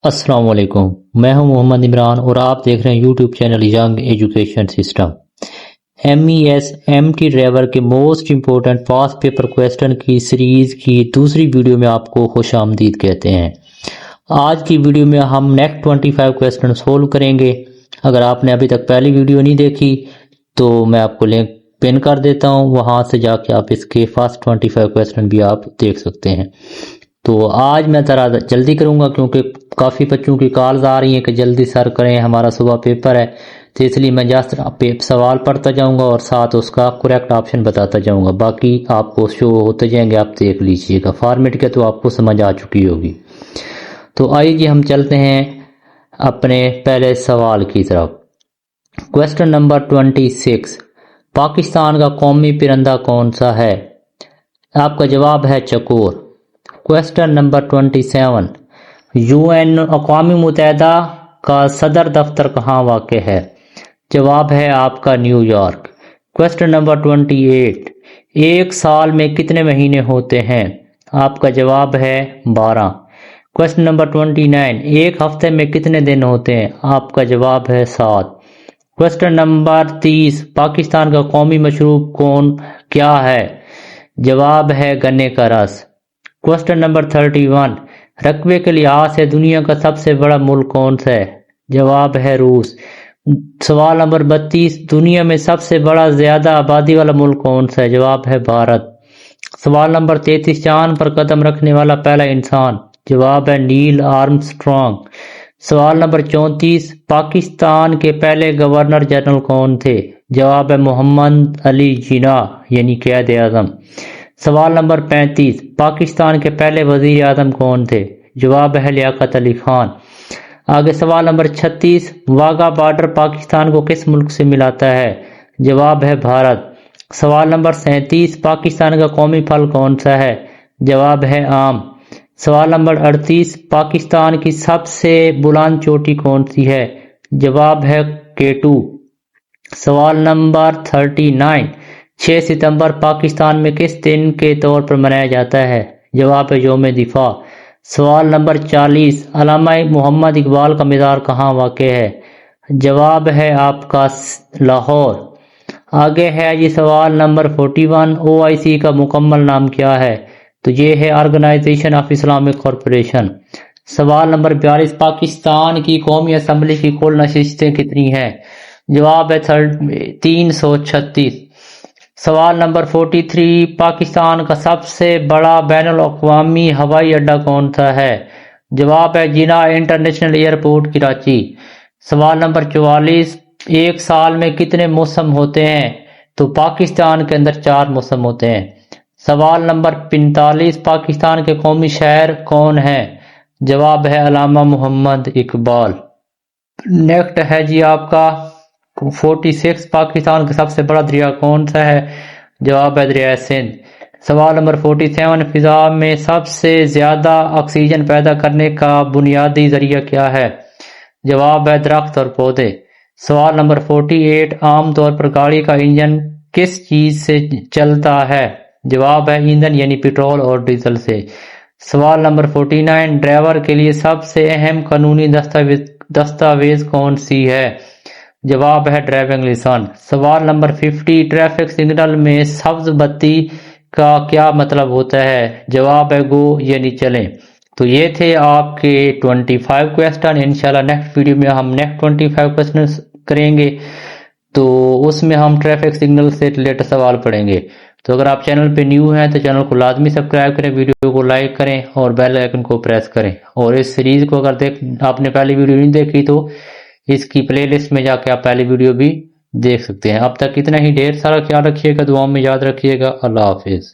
السلام علیکم، میں ہوں محمد عمران اور آپ دیکھ رہے ہیں YouTube channel young education system. MES/MT driver کے موسٹ امپورٹنٹ پاس پیپر کویسچن کی سیریز کی دوسری ویڈیو میں آپ کو خوش آمدید کہتے ہیں۔ آج کی ویڈیو میں ہم نیکسٹ 25 کویسچن سولو کریں گے۔ اگر آپ نے ابھی تک پہلی ویڈیو نہیں دیکھی تو میں آپ کو لنک پن کر دیتا ہوں، وہاں سے جا کے آپ اس کے فرسٹ 25 کویسچن بھی آپ دیکھ سکتے ہیں۔ تو آج میں ذرا جلدی کروں گا کیونکہ کافی بچوں کی کالز آ رہی ہیں کہ جلدی سر کریں، ہمارا صبح پیپر ہے، تو اس لیے میں جسٹ سوال پڑھتا جاؤں گا اور ساتھ اس کا کریکٹ آپشن بتاتا جاؤں گا، باقی آپ کو شو ہوتے جائیں گے، آپ دیکھ لیجئے گا۔ فارمیٹ کے تو آپ کو سمجھ آ چکی ہوگی۔ تو آئیے ہم چلتے ہیں اپنے پہلے سوال کی طرف۔ کویسچن نمبر 26، پاکستان کا قومی پرندہ کون سا ہے؟ آپ کا جواب ہے چکور۔ کویسچن نمبر 27، UN اقوام متحدہ کا صدر دفتر کہاں واقع ہے؟ جواب ہے آپ کا نیو یارک۔ کویسچن نمبر 28، ایک سال میں کتنے مہینے ہوتے ہیں؟ آپ کا جواب ہے 12۔ کویسچن نمبر 29، ایک ہفتے میں کتنے دن ہوتے ہیں؟ آپ کا جواب ہے 7۔ کویسچن نمبر 30، پاکستان کا قومی مشروب کیا ہے؟ جواب ہے گنے کا رس۔ کویسچن نمبر 31، رقبے کے لحاظ سے دنیا کا سب سے بڑا ملک کون سا ہے؟ جواب ہے روس۔ سوال نمبر 32، دنیا میں سب سے بڑا زیادہ آبادی والا ملک کون سا ہے؟ جواب ہے بھارت۔ سوال نمبر 33، چاند پر قدم رکھنے والا پہلا انسان؟ جواب ہے نیل آرمسٹرانگ۔ سوال نمبر 34، پاکستان کے پہلے گورنر جنرل کون تھے؟ جواب ہے محمد علی جناح یعنی قائد اعظم۔ سوال نمبر 35، پاکستان کے پہلے وزیر اعظم کون تھے؟ جواب ہے لیاقت علی خان۔ آگے سوال نمبر 36، واگا بارڈر پاکستان کو کس ملک سے ملاتا ہے؟ جواب ہے بھارت۔ سوال نمبر 37، پاکستان کا قومی پھل کون سا ہے؟ جواب ہے آم۔ سوال نمبر 38، پاکستان کی سب سے بلند چوٹی کون سی ہے؟ جواب ہے K2۔ سوال نمبر 39، 6 ستمبر پاکستان میں کس دن کے طور پر منایا جاتا ہے؟ جواب ہے یوم دفاع۔ سوال نمبر 40، علامہ محمد اقبال کا مزار کہاں واقع ہے؟ جواب ہے آپ کا لاہور۔ آگے ہے یہ سوال نمبر 41، OIC کا مکمل نام کیا ہے؟ تو یہ ہے آرگنائزیشن آف اسلامک کارپوریشن۔ سوال نمبر 42، پاکستان کی قومی اسمبلی کی کل نشستیں کتنی ہیں؟ جواب ہے 336۔ سوال نمبر 43، پاکستان کا سب سے بڑا بین الاقوامی ہوائی اڈہ کون سا ہے؟ جواب ہے جناح انٹرنیشنل ایئرپورٹ کراچی۔ سوال نمبر 44، ایک سال میں کتنے موسم ہوتے ہیں؟ تو پاکستان کے اندر 4 موسم ہوتے ہیں۔ سوال نمبر 45، پاکستان کے قومی شاعر کون ہیں؟ جواب ہے علامہ محمد اقبال۔ نیکسٹ ہے جی آپ کا 46، پاکستان کا سب سے بڑا دریا کون سا ہے؟ جواب ہے دریائے سندھ۔ سوال نمبر 47، فضا میں سب سے زیادہ آکسیجن پیدا کرنے کا بنیادی ذریعہ کیا ہے؟ جواب ہے درخت اور پودے۔ سوال نمبر 48، عام طور پر گاڑی کا انجن کس چیز سے چلتا ہے؟ جواب ہے ایندھن یعنی پیٹرول اور ڈیزل سے۔ سوال نمبر 49، ڈرائیور کے لیے سب سے اہم قانونی دستاویز کون سی ہے؟ جواب ہے ڈرائیونگ لائسنس۔ سوال نمبر 50، ٹریفک سگنل میں سبز بتی کا کیا مطلب ہوتا ہے؟ جواب ہے گو یعنی چلیں۔ تو یہ تھے آپ کے 25 کویسچن۔ انشاءاللہ نیکسٹ ویڈیو میں ہم نیکسٹ 25 کویسچن کریں گے، تو اس میں ہم ٹریفک سگنل سے ریلیٹڈ سوال پڑھیں گے۔ تو اگر آپ چینل پہ نیو ہیں تو چینل کو لازمی سبسکرائب کریں، ویڈیو کو لائک کریں اور بیل آئیکن کو پریس کریں، اور اس سیریز کو اگر آپ نے پہلی ویڈیو نہیں دیکھی تو اس کی پلے لسٹ میں جا کے آپ پہلی ویڈیو بھی دیکھ سکتے ہیں۔ اب تک اتنا ہی، ڈھیر سارا خیال رکھیے گا، دعاؤں میں یاد رکھیے گا۔ اللہ حافظ۔